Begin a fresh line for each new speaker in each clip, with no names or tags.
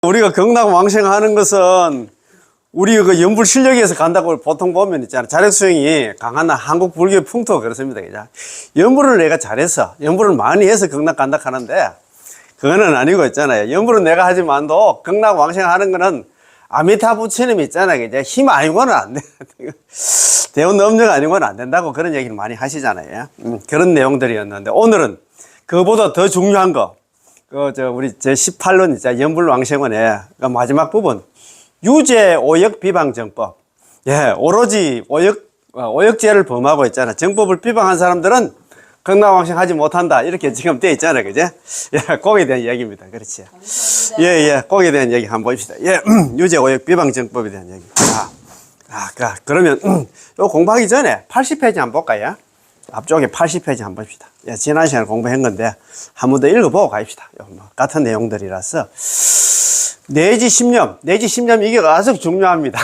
우리가 경락왕생하는 것은 우리 그 연불 실력에서 간다고 보통 보면 있잖아. 자력수행이 강한 한국 불교의 풍토가 그렇습니다. 그죠? 연불을 내가 잘해서, 연불을 많이 해서 경락 간다 하는데, 그거는 아니고 있잖아요. 연불은 내가 하지만도 경락왕생하는 거는 아미타 부처님이 있잖아요. 그죠? 힘 아니고는 안 돼. 대운 엄정 아니고는 안 된다고 그런 얘기를 많이 하시잖아요. 그런 내용들이었는데, 오늘은 그거보다 더 중요한 거. 우리 제18론 있잖아. 연불왕생원의 그 마지막 부분. 유죄 오역 비방 정법. 예, 오로지 오역죄를 범하고 있잖아. 정법을 비방한 사람들은 경락왕생하지 못한다. 이렇게 지금 돼 있잖아요. 그죠? 예, 거기에 대한 이야기입니다. 그렇지. 예, 예, 거기에 대한 얘기 한번 봅시다. 예, 유죄 오역 비방 정법에 대한 얘기. 그러면, 요 공부하기 전에 80페이지 한번 볼까요? 앞쪽에 80페이지 한번 봅시다. 예, 지난 시간에 공부한 건데, 한 번 더 읽어보고 가입시다. 같은 내용들이라서. 내지 10념. 내지 10념, 이게 아주 중요합니다.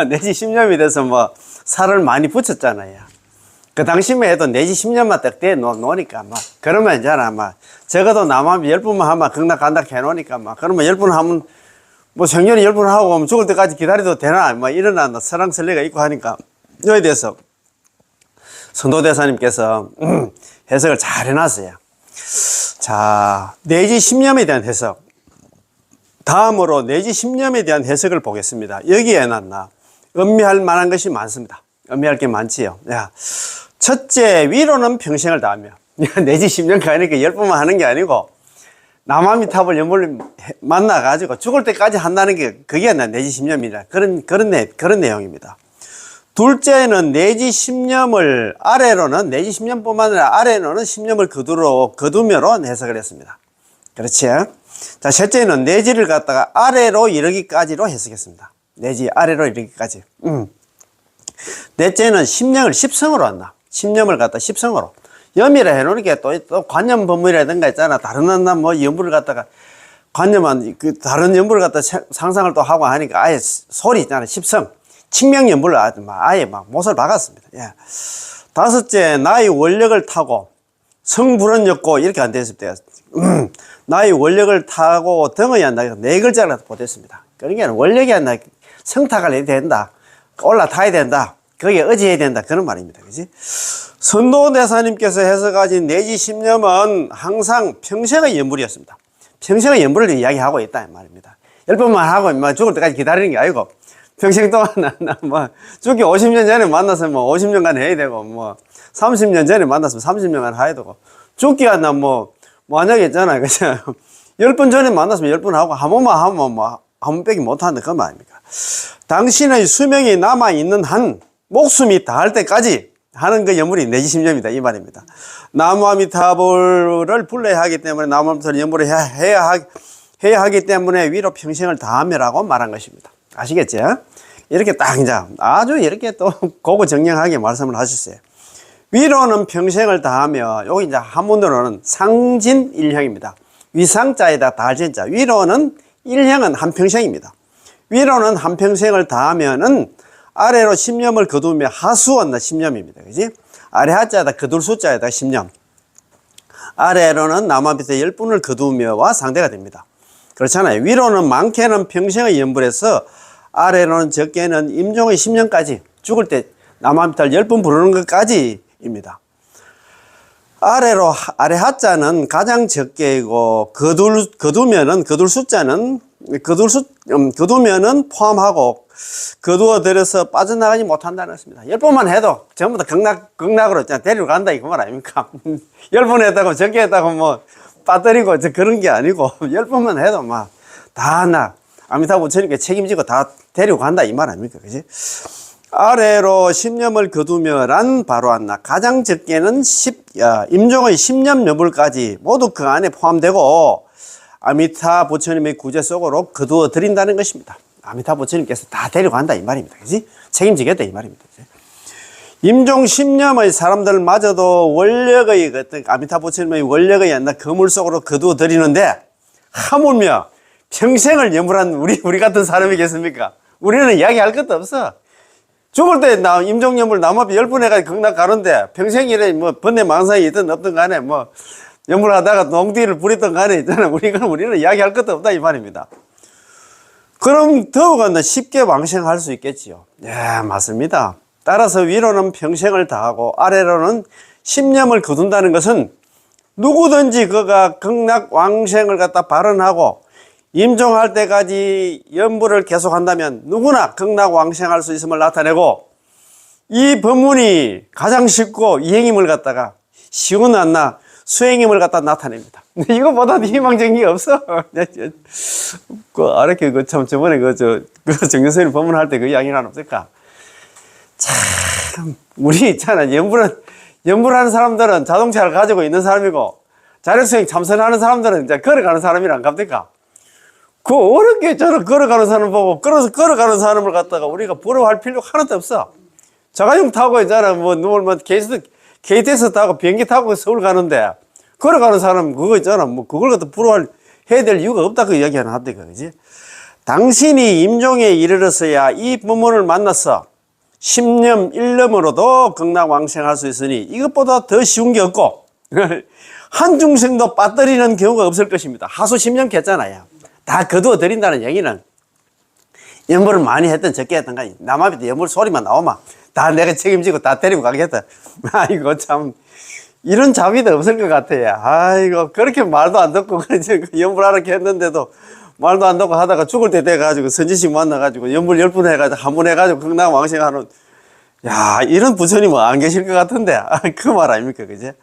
내지 10념이 돼서 살을 많이 붙였잖아요. 그 당시만 해도 내지 10년만 딱 돼 놓으니까, 그러면 있잖아, 적어도 남하면 10분만 하면 경락 간다 해놓으니까, 그러면 10분 하면, 생년에 10분 하고 죽을 때까지 기다려도 되나, 이런 설랑설레가 있고 하니까, 여기에 대해서 선도대사님께서 해석을 잘 해놨어요. 자, 내지 10념에 대한 해석. 다음으로 내지 10념에 대한 해석을 보겠습니다. 여기에는 음미할 만한 것이 많습니다. 음미할 게 많지요. 야, 첫째, 위로는 평생을 다하며. 내지 10년 가니까 10번만 하는 게 아니고, 남아미탑을 연불 만나가지고 죽을 때까지 한다는 게, 그게 내지 10념이라. 그런 내용입니다. 둘째는 내지 10념을 아래로는, 내지 10념뿐만 아니라 아래로는 10념을 거두며로 해석을 했습니다. 그렇지? 자, 셋째는 내지를 갖다가 아래로 이르기까지로 해석했습니다. 내지 아래로 이르기까지. 넷째는 10념을 10성으로 한다. 10념을 갖다 10성으로. 염이라 해놓으니까 또 관념 법문이라든가 있잖아. 다른 연불을 갖다가 관념한 다른 연불을 갖다 상상을 또 하고 하니까 아예 소리 있잖아. 10성. 칭명연불을 아예 못을 박았습니다. 예. 다섯째, 나의 원력을 타고 성불언였고 이렇게 안 됐습니다. 나의 원력을 타고 등의 한다. 네 글자를 보냈습니다. 그러니까 원력이 안 나, 성탁을 해야 된다. 올라타야 된다. 거기에 의지해야 된다. 그런 말입니다. 그지? 선도대사님께서 해석하신 내지 10념은 항상 평생의 연불이었습니다. 평생의 연불을 이야기하고 있다. 이 말입니다. 10번만 하고 죽을 때까지 기다리는 게 아니고, 평생 동안, 죽기 50년 전에 만났으면 50년간 해야 되고, 30년 전에 만났으면 30년간 해야 되고, 죽기가 만약에 있잖아요. 그죠? 10번 전에 만났으면 10번 하고, 한 번만 하면 한 번밖에 못 한다. 그건 말입니까? 당신의 수명이 남아있는 한, 목숨이 다할 때까지 하는 그 연불이 내지 10념이다. 이 말입니다. 나무아미타불을 불러야 하기 때문에, 나무아미타불 연불을 해야 하기 때문에 위로 평생을 다하며라고 말한 것입니다. 아시겠죠? 이렇게 딱 이제 아주 이렇게 또 고고정령하게 말씀을 하셨어요. 위로는 평생을 다하며, 여기 이제 한문으로는 상진일형입니다. 위상자에다 달진자. 위로는 일형은 한평생입니다. 위로는 한평생을 다하면은 아래로 10념을 거두며 하수원 10념입니다. 그지? 아래 하자에다 거둘 숫자에다 10념. 아래로는 남아빛에 10분을 거두며와 상대가 됩니다. 그렇잖아요. 위로는 많게는 평생의 연불에서 아래로는 적게는 임종의 10년까지 죽을 때 남아미탈 10번 부르는 것까지입니다. 아래 하자는 가장 적게이고 거두면은 거두면은 포함하고 거두어들여서 빠져나가지 못한다는 것입니다. 10번만 해도 전부 다 극락으로 데리러 간다 이 그 말 아닙니까? 10번 했다고 적게 했다고 빠뜨리고 그런 게 아니고 10번만 해도 다 아미타 부처님께 책임지고 다 데리고 간다 이 말 아닙니까? 그지? 아래로 10념을 거두며란 바로 가장 적게는 임종의 10념 여불까지 모두 그 안에 포함되고 아미타 부처님의 구제 속으로 거두어 드린다는 것입니다. 아미타 부처님께서 다 데리고 간다 이 말입니다. 그지? 책임지겠다 이 말입니다. 그지? 임종 10념의 사람들마저도 원력의 아미타 부처님의 원력의 거물 속으로 거두어 드리는데 하물며 평생을 연불한 우리 같은 사람이겠습니까? 우리는 이야기할 것도 없어. 죽을 때 임종연불 남앞에 10번 해가지고 극락 가는데 평생이래 번뇌 망상이 있든 없든 간에 연불하다가 농디를 부리던 간에 있잖아. 우리는 이야기할 것도 없다 이 말입니다. 그럼 더욱은 쉽게 왕생할 수 있겠지요. 예, 맞습니다. 따라서 위로는 평생을 다하고 아래로는 십념을 거둔다는 것은 누구든지 그가 극락왕생을 갖다 발언하고 임종할 때까지 연부를 계속한다면 누구나 극락왕생할 수 있음을 나타내고, 이 법문이 가장 쉽고 이행임을 갖다가 쉬운 안나 수행임을 갖다 나타냅니다. 이거보다 희망적인 게 없어. 아렇게 참 저번에 정교수님 법문할 때 그 이야기는 없을까? 참 우리 있잖아, 연불하는 사람들은 자동차를 가지고 있는 사람이고 자력수행 참선하는 사람들은 이제 걸어가는 사람이란 갑니까? 그 어렵게 걸어가는 사람 보고 걸어가는 사람을 갖다가 우리가 부러워할 필요가 하나도 없어. 자가용 타고 있잖아, KTX 타고 비행기 타고 서울 가는데 걸어가는 사람 그거 있잖아, 그걸 갖다 해야 될 이유가 없다, 그 이야기 하나 하더니까, 그지? 당신이 임종에 이르러서야 이 법문을 만나서 십념 일념으로도 극락왕생할 수 있으니 이것보다 더 쉬운 게 없고 한 중생도 빠뜨리는 경우가 없을 것입니다. 하수 십념 했잖아요. 다 거두어 드린다는 얘기는 연불을 많이 했든 적게 했든 간에 남 앞에 연불 소리만 나오면 다 내가 책임지고 다 데리고 가겠다. 아이고 참 이런 자비도 없을 것 같아요. 아이고 그렇게 말도 안 듣고 연불하라고 했는데도 말도 안 듣고 하다가 죽을 때 돼가지고 선지식 만나가지고 연불 10분 해가지고 한 번 해가지고 극락왕생하는, 야 이런 부처님은 안 계실 것 같은데 그 말 아닙니까, 그제?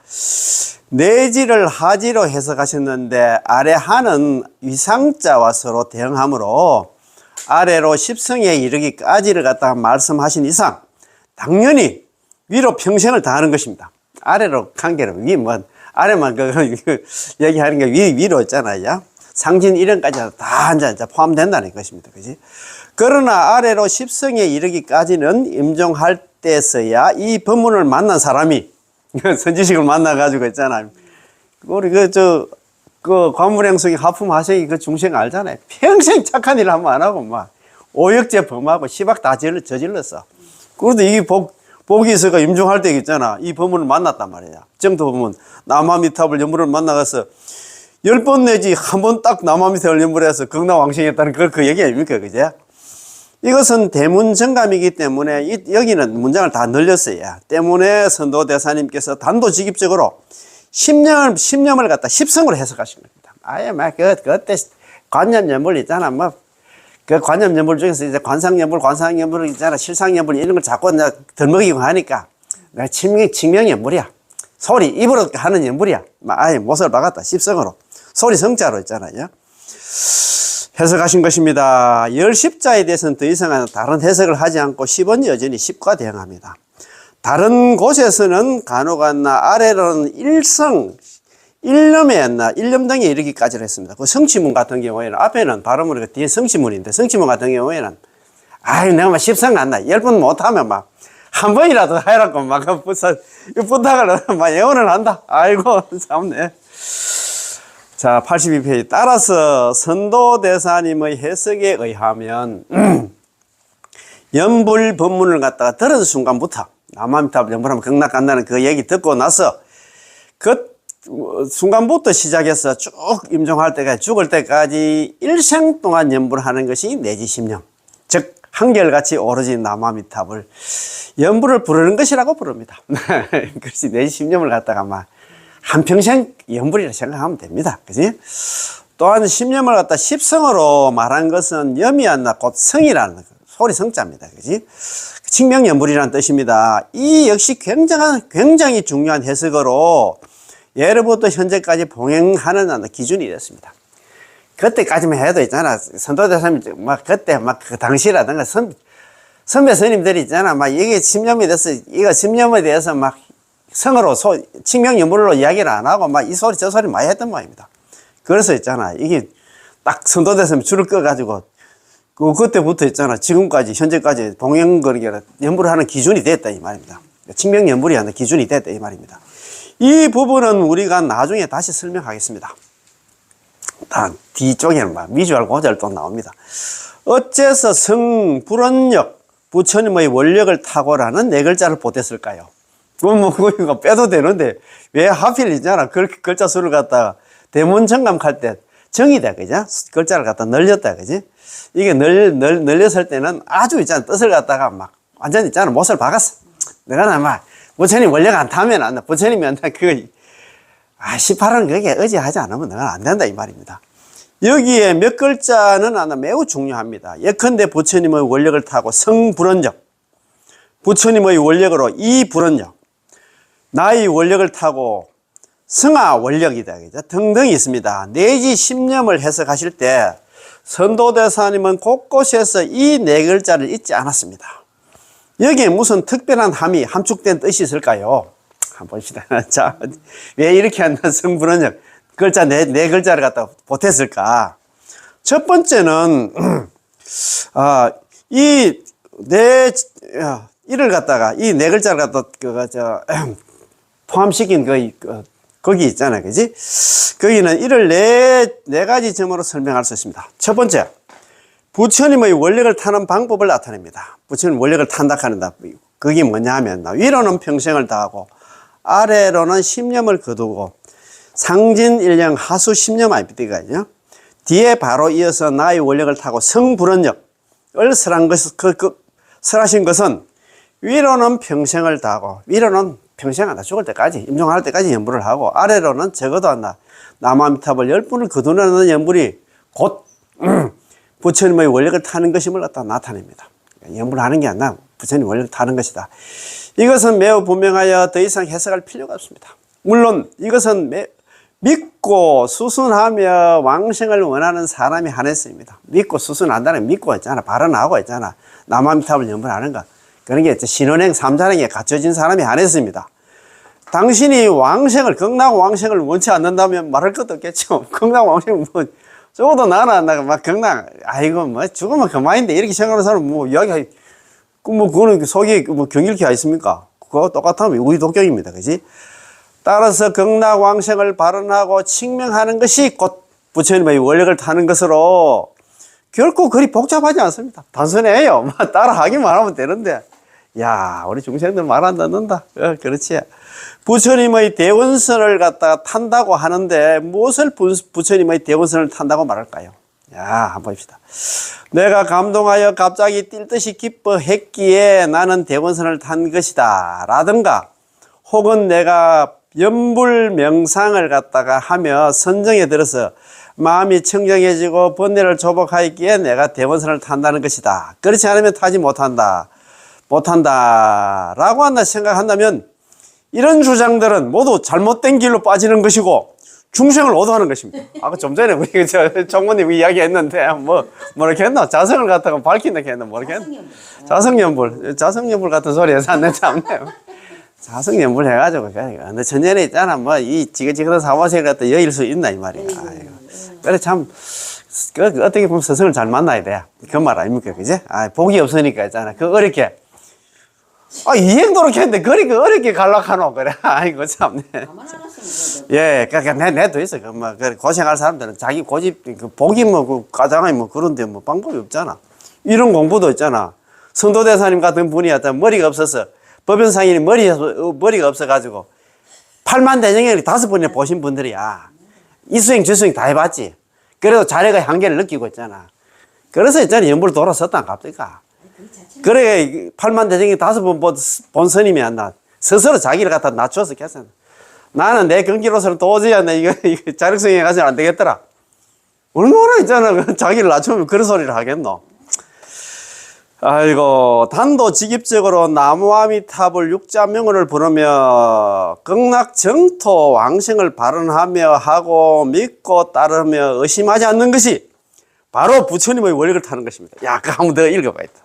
내지를 하지로 해석하셨는데 아래 하는 위상자와 서로 대응하므로 아래로 십성에 이르기까지를 갖다가 말씀하신 이상 당연히 위로 평생을 다하는 것입니다. 아래로 관계는 아래만 얘기하는 게 위로 있잖아요. 상진 이런까지 다 이제 포함된다는 것입니다. 그지? 그러나 아래로 십성에 이르기까지는 임종할 때서야 이 법문을 만난 사람이 선지식을 만나가지고 있잖아요. 우리 관물행성이 하품하생이 그 중생 알잖아요. 평생 착한 일 한번 안 하고 오역죄 범하고 시박 다 저질렀어. 그래도 이게 복이 있어가 임종할 때 있잖아. 이 법문을 만났단 말이야. 정도 법문 남아미탑을 연불을 만나가서 10번 내지 한 번 딱 남아미탑을 연불해서 극락왕생했다는 그 얘기 아닙니까, 그제? 이것은 대문정감이기 때문에 여기는 문장을 다 늘렸어요. 때문에 선도대사님께서 단도직입적으로 십념을 갖다 십성으로 해석하신 겁니다. 아예 그때 관념연불 있잖아. 그 관념연불 중에서 이제 관상연불 있잖아. 실상연불 이런 걸 자꾸 덜먹이고 하니까 칭명연불이야. 소리 입으로 하는 연불이야. 아예 못을 박았다. 십성으로. 소리 성자로 있잖아요. 해석하신 것입니다. 열십자에 대해서는 더 이상 다른 해석을 하지 않고 십은 여전히 십과 대응합니다. 다른 곳에서는 간혹안나 아래로는 일성, 일념 등에 이르기까지를 했습니다. 그 성취문 같은 경우에는 앞에는 발음으로 뒤에 성취문인데 성취문 같은 경우에는 내가 십성 간다. 10번 못하면 한 번이라도 해라고 부탁을 예언을 한다. 아이고 참네. 자, 82페이지. 따라서 선도대사님의 해석에 의하면 연불 법문을 갖다가 들은 순간부터 남아미탑 연불하면 극락 간다는 그 얘기 듣고 나서 그 순간부터 시작해서 쭉 임종할 때까지 죽을 때까지 일생 동안 연불하는 것이 내지십념, 즉 한결같이 오로지 남아미탑을 연불을 부르는 것이라고 부릅니다. 그렇지, 내지십념을 갖다가 한평생 연불이라 생각하면 됩니다. 그지? 또한 십념을 갖다 십성으로 말한 것은 염이 안 나 곧 성이라는 소리 성자입니다. 그지? 칭명연불이라는 뜻입니다. 이 역시 굉장히 중요한 해석으로 예로부터 현재까지 봉행하는 기준이 됐습니다. 그때까지만 해도 있잖아. 선도대사님 그때 그 당시라든가 선배 스님들이 있잖아. 이게 십념이 돼서 이거 십념에 대해서 성으로 칭명연불로 이야기를 안 하고 이 소리 저 소리 많이 했던 모양입니다. 그래서 있잖아. 이게 딱 선도대사님 줄을 꺼가지고 그때부터 있잖아. 지금까지 현재까지 봉행거리가 연불을 하는 기준이 됐다 이 말입니다. 칭명연불이 하는 기준이 됐다 이 말입니다. 이 부분은 우리가 나중에 다시 설명하겠습니다. 뒤쪽에는 미주알 고절 또 나옵니다. 어째서 불원력 부처님의 원력을 탁월하는 네 글자를 보탰을까요? 그거 빼도 되는데 왜 하필 있잖아. 그렇게 글자 수를 갖다가 대문정감할 때 정이다, 그죠? 글자를 갖다 늘렸다, 그지? 이게 늘렸을 때는 아주 있잖아. 뜻을 갖다가 막 완전히 있잖아. 못을 박았어. 내가 막 부처님 원래가 안 타면 안 돼. 부처님이 안 타. 18은 그게 의지하지 않으면 내가 안 된다, 이 말입니다. 여기에 몇 글자는 매우 중요합니다. 예컨대 부처님의 원력을 타고 성불원력, 부처님의 원력으로 이불원력, 나의 원력을 타고 성아 원력이다, 그죠? 등등이 있습니다. 내지 십념을 해석하실 때 선도대사님은 곳곳에서 이 네 글자를 잊지 않았습니다. 여기에 무슨 특별한 함이 함축된 뜻이 있을까요? 한번 봅시다. 자, 왜 이렇게 한다? 성불원력 글자 네 글자를 갖다 보탰을까? 첫 번째는 이를 갖다가 이 네 글자를 갖다 포함시킨 거기 있잖아요, 그지? 거기는 이를 네 가지 점으로 설명할 수 있습니다. 첫 번째, 부처님의 원력을 타는 방법을 나타냅니다. 부처님 원력을 탄다 하는다. 그게 뭐냐 하면, 위로는 평생을 다하고 아래로는 십념을 거두고 상진일령 하수 십념 아닙니까? 뒤에 바로 이어서 나의 원력을 타고 성불원력을 설하신 것은 위로는 평생을 다하고, 위로는 평생 한다. 죽을 때까지, 임종할 때까지 연불을 하고, 아래로는 적어도 한다. 남아미탑을 10분을 거두는 연불이 곧 부처님의 원력을 타는 것임을 갖다 나타냅니다. 연불하는 게 아니라 부처님 원력을 타는 것이다. 이것은 매우 분명하여 더 이상 해석할 필요가 없습니다. 물론 이것은 믿고 수순하며 왕생을 원하는 사람이 한해서입니다. 믿고 수순한다는 믿고 있잖아. 발언하고 있잖아. 남아미탑을 연불하는 것. 그런 게 신원행, 삼자행에 갖춰진 사람이 한해서입니다. 당신이 왕생을, 극락왕생을 원치 않는다면 말할 것도 없겠죠. 극락왕생 적어도 나는 안 나가, 막 아이고, 죽으면 그만인데, 이렇게 생각하는 사람은 그거는 속에 경일기가 있습니까? 그거 똑같으면 우리 독경입니다. 그지? 따라서 극락왕생을 발언하고 칭명하는 것이 곧 부처님의 원력을 타는 것으로 결코 그리 복잡하지 않습니다. 단순해요. 따라하기만 하면 되는데. 야, 우리 중생들 말 안 듣는다. 그렇지. 부처님의 대원선을 갖다가 탄다고 하는데 무엇을 부처님의 대원선을 탄다고 말할까요? 야, 한번 봅시다. 내가 감동하여 갑자기 뛸 듯이 기뻐했기에 나는 대원선을 탄 것이다. 라든가, 혹은 내가 연불 명상을 갖다가 하며 선정에 들어서 마음이 청정해지고 번뇌를 조복하였기에 내가 대원선을 탄다는 것이다. 그렇지 않으면 타지 못한다. 라고 한다 생각한다면 이런 주장들은 모두 잘못된 길로 빠지는 것이고 중생을 오도하는 것입니다. 아까 좀 전에 우리 정모님 이야기했는데 뭐렇게 했나? 자성을 갖다가 밝힌다 했나? 뭐렇게 했나? 자성연불 같은 소리 해서 안 참네. 자성연불 해가지고 근데 천년에 있잖아. 이 지긋지긋한 사무실 갖다 여일 수 있나 이 말이야. 그래 참 어떻게 보면 스승을 잘 만나야 돼. 그 말 아닙니까, 그지? 복이 없으니까 있잖아. 어렵게. 이행도록 했는데, 그리 어렵게 갈락하노, 그래. 아이고, 참네. 예, 내도 있어. 고생할 사람들은 자기 고집, 복이 가장하니 그런데 방법이 없잖아. 이런 공부도 있잖아. 선도대사님 같은 분이 머리가 없어서, 법연상인이 머리가 없어가지고, 8만 대정행을 5번이나 보신 분들이야. 이수행, 저수행 다 해봤지. 그래도 자력의 한계를 느끼고 있잖아. 그래서 있잖아. 연불 돌아섰다, 갑자기가. 그래, 8만 대정이 5번 본 스님이 안 나. 스스로 자기를 갖다 낮춰서 계산. 나는 내 경기로서는 도저히 안 돼. 이거 자력성에 가서는 안 되겠더라. 얼마나 있잖아. 자기를 낮추면 그런 소리를 하겠노. 아이고, 단도직입적으로 나무아미탑을 육자명언을 부르며 극락정토 왕생을 발언하며 하고 믿고 따르며 의심하지 않는 것이 바로 부처님의 원력을 타는 것입니다. 야, 그거 한번 더 읽어봐야겠다.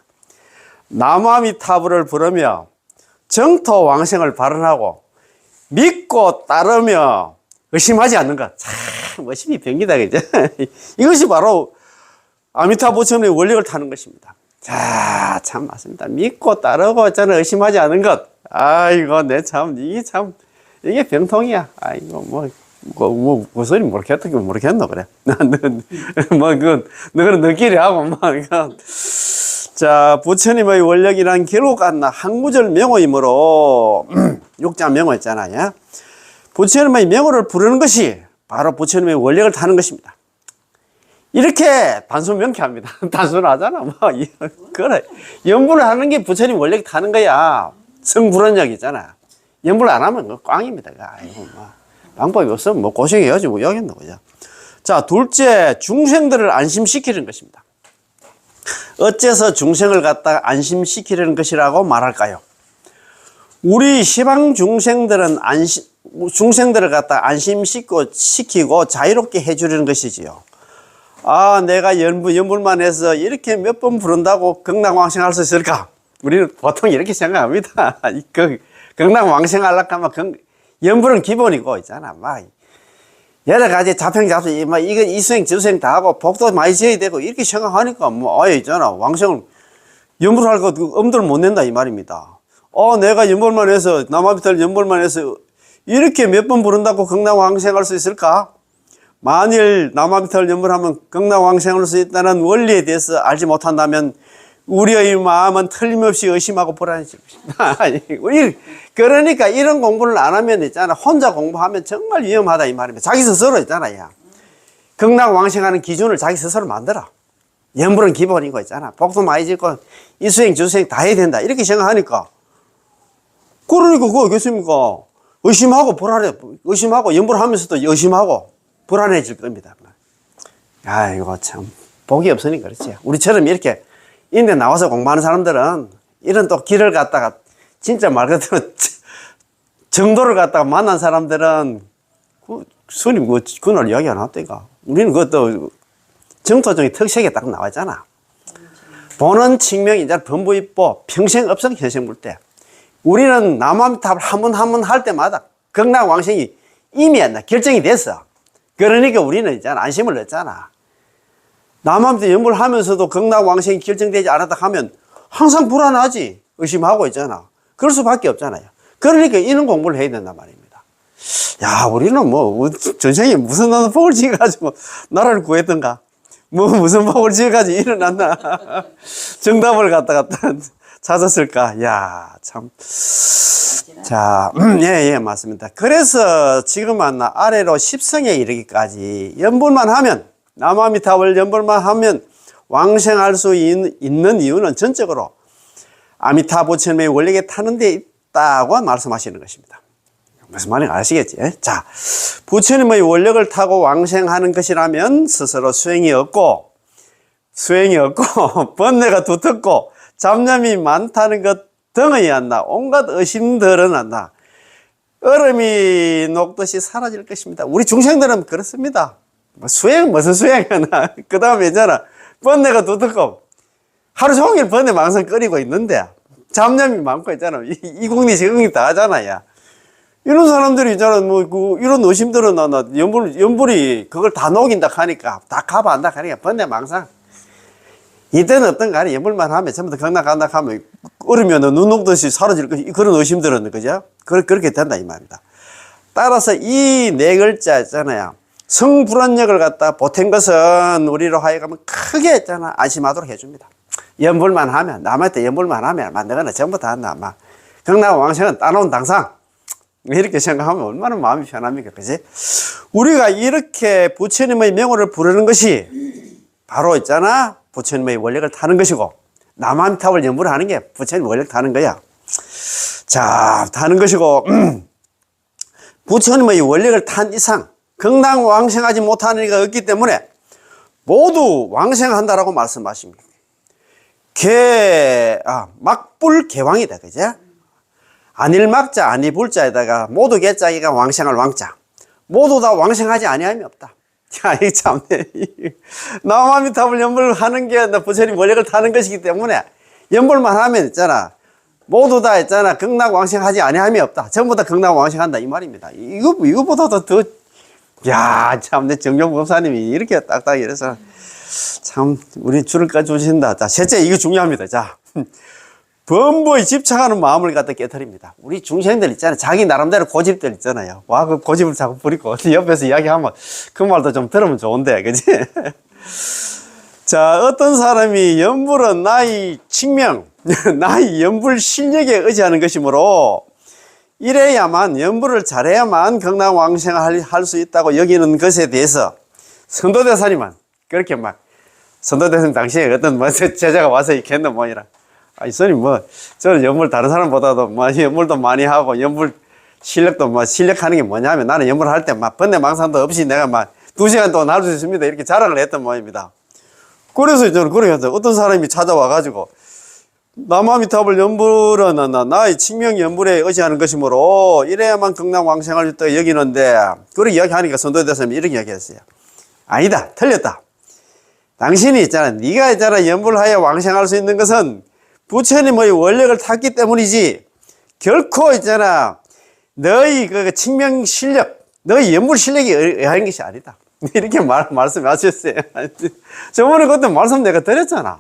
나무아미타불을 부르며 정토 왕생을 발언하고 믿고 따르며 의심하지 않는 것. 참 의심이 병기다, 그죠? 이것이 바로 아미타 부처님의 원력을 타는 것입니다. 자, 참 맞습니다. 믿고 따르고 있잖아 의심하지 않은 것. 아이고, 이게 병통이야. 아이고, 그 소리 모르겠노, 그래. 너는 너끼리 하고, 자, 부처님의 원력이란 결국 한 구절 명호이므로, 육자 명호 있잖아요. 부처님의 명호를 부르는 것이 바로 부처님의 원력을 타는 것입니다. 이렇게 단순 명쾌합니다. 단순하잖아. 뭐, 그래. 연불을 하는 게 부처님 원래 타는 거야. 성불원력이잖아. 연불 안 하면 그 꽝입니다. 아이고, 뭐. 방법이 없으면 뭐 고생해야지, 뭐, 여겠노, 그죠? 자, 둘째, 중생들을 안심시키는 것입니다. 어째서 중생을 갖다가 안심시키려는 것이라고 말할까요? 우리 시방 중생들은 중생들을 갖다 안심시키고 자유롭게 해주려는 것이지요. 아, 내가 연불만 해서 이렇게 몇 번 부른다고 극락왕생할 수 있을까? 우리는 보통 이렇게 생각합니다. 극락왕생하려고 하면 연불은 기본이고 있잖아. 막 여러 가지 자평잡수, 막 이거 이수행 저수행 다 하고 복도 많이 지어야 되고 이렇게 생각하니까 뭐 아예 있잖아. 왕생을 연불할 거 엄두를 못 낸다 이 말입니다. 내가 연불만 해서 남아비탈 연불만 해서 이렇게 몇 번 부른다고 극락왕생할 수 있을까? 만일 남아비탈 연불하면 극락왕생할 수 있다는 원리에 대해서 알지 못한다면 우리의 마음은 틀림없이 의심하고 불안해질 것입니다. 그러니까 이런 공부를 안 하면 있잖아. 혼자 공부하면 정말 위험하다 이 말입니다. 자기 스스로 있잖아. 야. 극락왕생하는 기준을 자기 스스로 만들어. 연불은 기본이고 있잖아. 복도 많이 짓고 이수행 저수행 다 해야 된다. 이렇게 생각하니까 그러니까 그거 어겠습니까? 의심하고 연불하면서도 의심하고 불안해질 겁니다. 아이고 참 복이 없으니까 그렇지. 우리처럼 이렇게 인데 나와서 공부하는 사람들은 이런 또 길을 갖다가 진짜 말 그대로 정도를 갖다가 만난 사람들은 스님 그날 이야기 안 했다니까. 우리는 그것도 정토중의 특색에 딱 나와있잖아. 보는 측명이 이제 범부입보 평생 업성 현생물때 우리는 남암탑을 한 번 할 때마다 극락왕생이 이미 결정이 됐어. 그러니까 우리는 이제 안심을 넣었잖아. 남암탑 연불하면서도 극락왕생이 결정되지 않았다 하면 항상 불안하지. 의심하고 있잖아. 그럴 수밖에 없잖아요. 그러니까 이런 공부를 해야 된단 말입니다. 야, 우리는 뭐 전생에 무슨 복을 지어가지고 나라를 구했던가? 무슨 복을 지어가지고 일어났나? 정답을 갖다가 찾았을까? 야, 참. 자, 예, 맞습니다. 그래서 지금은 아래로 십성에 이르기까지 연불만 하면, 남아미타불 연불만 하면 왕생할 수 있는 이유는 전적으로 아미타 부처님의 원력에 타는 데 있다고 말씀하시는 것입니다. 무슨 말인지 아시겠지? 자, 부처님의 원력을 타고 왕생하는 것이라면 스스로 수행이 없고 번뇌가 두텁고 잡념이 많다는 것 등의 온갖 의심들은 얼음이 녹듯이 사라질 것입니다. 우리 중생들은 그렇습니다. 무슨 수행이나 그 다음에 있잖아. 번뇌가 두텁고 하루 종일 번뇌 망상 끓이고 있는데 잡념이 많고 있잖아. 이국리 저국리 다 하잖아. 야. 이런 사람들이 있잖아. 이런 의심들은 연불이 그걸 다 녹인다 하니까 다 커버한다 하니까 번뇌 망상. 이때는 어떤 간에 연불만 하면 전부 다 극락간다 하면 얼으면 눈 녹듯이 사라질 것 그런 의심들은 그죠? 그렇게 된다 이 말입니다. 따라서 이 네 글자 있잖아요. 성불안력을 갖다 보탠 것은 우리로 하여금 크게 있잖아 안심하도록 해줍니다. 연불만 하면 남한테 연불만 하면 만드거나 전부 다 한다. 막 극락왕생은 따놓은 당상 이렇게 생각하면 얼마나 마음이 편합니까, 그지? 우리가 이렇게 부처님의 명호를 부르는 것이 바로 있잖아 부처님의 원력을 타는 것이고 남한탑을 연불을 하는 게 부처님 원력 타는 거야. 자, 타는 것이고 부처님의 원력을 탄 이상 극락왕생하지 못하는 이가 없기 때문에 모두 왕생한다라고 말씀하십니다. 막불개왕이다, 그죠? 안일막자, 아니불자에다가 모두 개자기가 왕생할 왕자. 모두 다 왕생하지 아니함이 없다. 야, 이 참네. 남아미탑을 연불하는 게 부처님 원력을 타는 것이기 때문에 연불만 하면 있잖아. 모두 다 있잖아. 극락왕생하지 아니함이 없다. 전부 다 극락왕생한다. 이 말입니다. 이거보다도 더, 야, 참, 내 정경 법사님이 이렇게 딱딱 이래서 참, 우리 줄을 까주신다. 자, 셋째, 이거 중요합니다. 자, 범부에 집착하는 마음을 갖다 깨뜨립니다. 우리 중생들 있잖아요. 자기 나름대로 고집들 있잖아요. 와, 그 고집을 자꾸 부리고 옆에서 이야기하면 그 말도 좀 들으면 좋은데, 그지? 자, 어떤 사람이 연불은 나의 칙명, 나의 연불 실력에 의지하는 것이므로 이래야만, 연불을 잘해야만 극락왕생을 할 수 있다고 여기는 것에 대해서 성도대사님은 그렇게 막 선도대선 당시에 어떤 뭐 제자가 와서 이렇게 했는 모이라. 아, 스님 뭐 저는 연물 다른 사람보다도 뭐 연물도 많이 하고 연물 실력도 뭐 실력하는 게 뭐냐면 나는 연물 할 때 막 번뇌망상도 없이 내가 막 2시간 동안 할 수 있습니다. 이렇게 자랑을 했던 모입니다. 그래서 저는 그러면서 어떤 사람이 찾아와 가지고 남아미탑을 연불은 나의 칭명 연불에 의지하는 것이므로 이래야만 극락왕생할 수 있다 여기는데 그렇게 이야기하니까 선도대사님이 이렇게 이야기했어요. 아니다, 틀렸다. 당신이 있잖아, 네가 있잖아 연불하여 왕생할 수 있는 것은 부처님의 원력을 탔기 때문이지 결코 있잖아 너희 그 칭명 실력, 너희 연불 실력에 의한 것이 아니다. 이렇게 말씀하셨어요. 저번에 그때 말씀 내가 드렸잖아.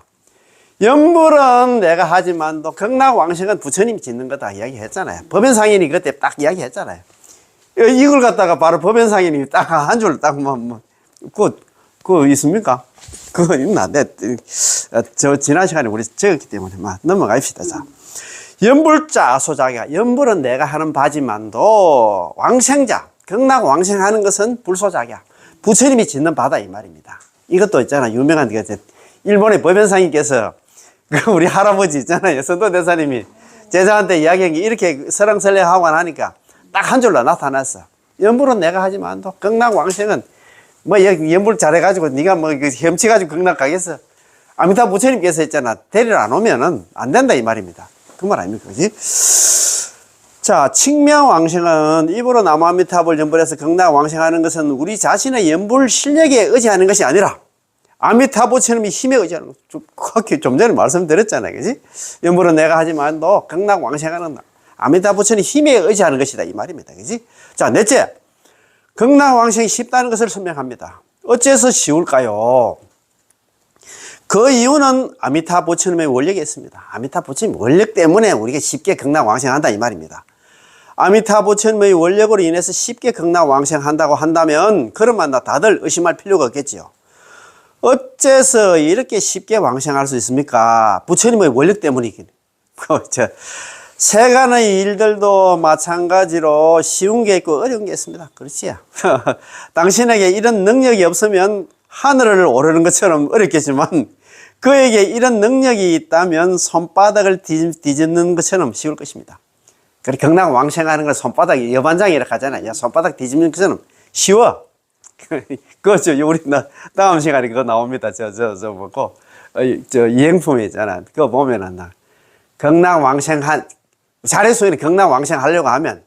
연불은 내가 하지만도 극락왕생은 부처님이 짓는 거다 이야기했잖아요. 법연상인이 그때 딱 이야기했잖아요. 이걸 갖다가 바로 법연상인이 딱 한 줄 딱 그거 있습니까? 그거 있나? 지난 시간에 우리 적었기 때문에 넘어갑시다. 자, 연불자 소자가 연불은 내가 하는 바지만도 왕생자 극락왕생하는 것은 불소자야. 부처님이 짓는 바다 이 말입니다. 이것도 있잖아 유명한 게 일본의 법연상인께서 우리 할아버지 있잖아요 선도대사님이 제자한테 이야기한 게 이렇게 설왕설래하고 하니까 딱 한 줄로 나타났어. 연불은 내가 하지만도 극락왕생은 뭐 연불 잘해가지고 네가 뭐 혐치가지고 극락 가겠어. 아미타 부처님께서 있잖아 데리러 안 오면은 안 된다 이 말입니다. 그 말 아닙니까? 그지? 자, 칭명왕생은 입으로 남아미탑을 연불해서 극락왕생하는 것은 우리 자신의 연불 실력에 의지하는 것이 아니라 아미타 부처님이 힘에 의지하는 것. 좀 전에 말씀드렸잖아요. 그지? 연불은 내가 하지만도 극락왕생하는 아미타 부처님 힘에 의지하는 것이다 이 말입니다. 그지? 자, 넷째. 극락왕생이 쉽다는 것을 설명합니다. 어째서 쉬울까요? 그 이유는 아미타 부처님의 원력이 있습니다. 아미타 부처님 원력 때문에 우리가 쉽게 극락왕생한다 이 말입니다. 아미타 부처님의 원력으로 인해서 쉽게 극락왕생한다고 한다면 그러면 다들 의심할 필요가 없겠지요. 어째서 이렇게 쉽게 왕생할 수 있습니까? 부처님의 원력 때문이긴. 세간의 일들도 마찬가지로 쉬운 게 있고 어려운 게 있습니다. 그렇지? 당신에게 이런 능력이 없으면 하늘을 오르는 것처럼 어렵겠지만 그에게 이런 능력이 있다면 손바닥을 뒤집는 것처럼 쉬울 것입니다. 그래 극락왕생하는 걸 손바닥 여반장이라고 하잖아요. 손바닥 뒤집는 것처럼 쉬워. 그죠. 우리 다음 시간에 그거 나옵니다. 뭐고 이행품이 있잖아. 그거 보면은 극락왕생한 자래수에는 극락왕생 하려고 하면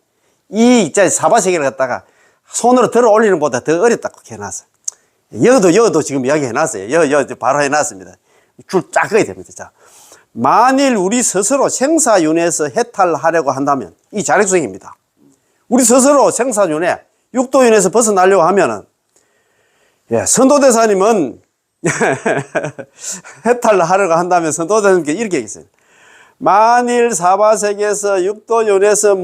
이 사바세계를 갖다가 손으로 들어 올리는 것보다 더 어렵다고 해놨어. 여도 지금 이야기 해놨어요. 바로 해놨습니다. 줄 쫙 그어야 됩니다. 자, 만일 우리 스스로 생사윤회에서 해탈하려고 한다면 이 자력수행입니다. 우리 스스로 생사윤회 육도윤회에서 벗어나려고 하면은 선도대사님은 해탈하려고 한다면 선도대사님께 이렇게 얘기했어요. 만일 사바세계에서 육도윤회에서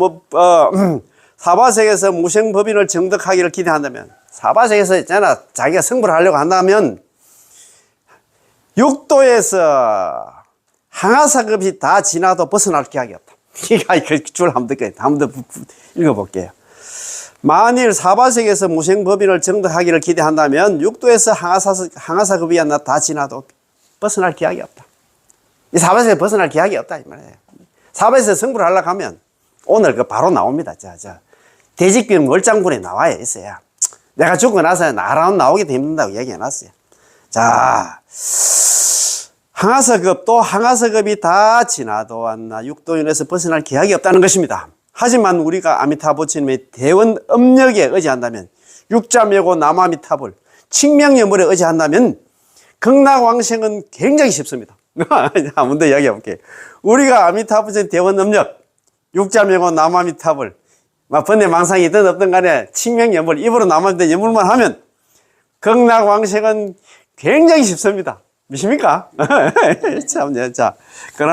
사바세계에서 무생법인을 정득하기를 기대한다면 사바세계에서 있잖아 자기가 승부를 하려고 한다면 육도에서 항아사급이 다 지나도 벗어날 기약이 없다. 그 줄 한번 더 읽어볼게요. 만일 사바세계에서 무생법인을 정득하기를 기대한다면 육도에서 항아사급이 다 지나도 벗어날 기약이 없다. 이 사바세계에서 벗어날 기약이 없다 이 말이에요. 사바세계에서 승부를 하려고 하면 오늘 바로 나옵니다. 대직비는 월장군에 나와야 있어요. 내가 죽고 나서 나오기도 힘든다고 얘기해놨어요. 자, 항아사급 또 항아사급이 다 지나도 육도윤회에서 벗어날 기약이 없다는 것입니다. 하지만 우리가 아미타 부처님의 대원 음력에 의지한다면 육자묘고 남아미탑을 칭명연불에 의지한다면 극락왕생은 굉장히 쉽습니다. 한 번 더 이야기해 볼게요. 우리가 아미타 부처님 대원 음력 육자묘고 남아미탑을 번뇌망상이든 없든 간에 칭명연불 입으로 남아미탑 연불만 하면 극락왕생은 굉장히 쉽습니다. 믿습니까? 참, 자, 그럼